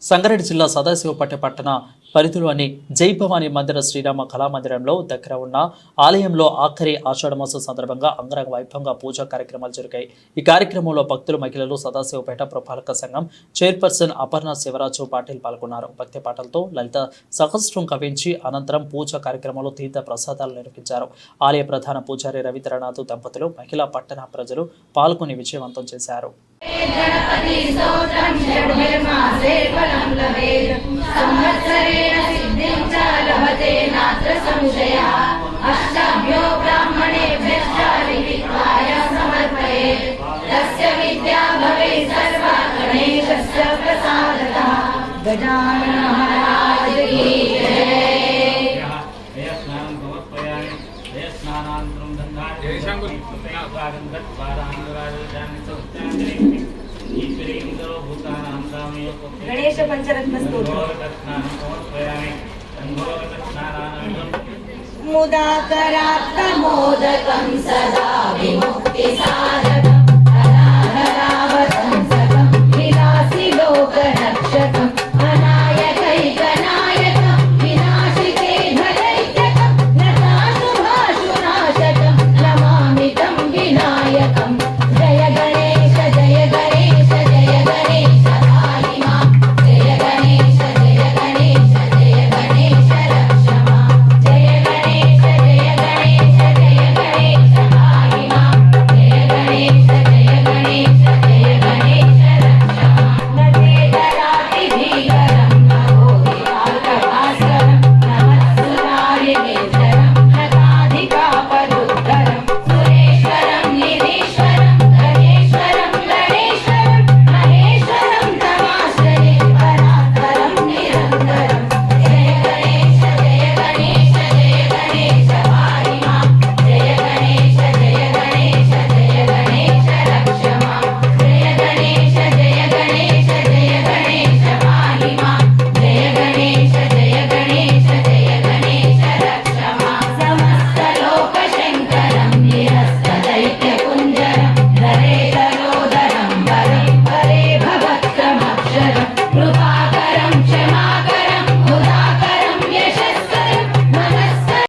సంగారెడ్డి జిల్లా సదాశివపేట పట్టణ పరిధిలోని జై భవానీ మందిర శ్రీరామ కళామందిరంలో దగ్గర ఉన్న ఆలయంలో ఆఖరి ఆషాఢమాసం సందర్భంగా అంగరంగ వైభవంగా పూజా కార్యక్రమాలు జరిగాయి. ఈ కార్యక్రమంలో భక్తులు, మహిళలు, సదాశివపేట పురపాలక సంఘం చైర్పర్సన్ అపర్ణ శివరాజు పాటిల్ పాల్గొన్నారు. భక్తి పాటలతో లలిత సహస్రం కవించి అనంతరం పూజా కార్యక్రమంలో తీర్థ ప్రసాదాలు నిర్వహించారు. ఆలయ ప్రధాన పూజారి రవీంద్రనాథ్ దంపతులు, మహిళా పట్టణ ప్రజలు పాల్గొని విజయవంతం చేశారు. गणेश पंचरत्न स्तोत्र मुदाकरात्मोदकं सदा विमुक्ति साधकं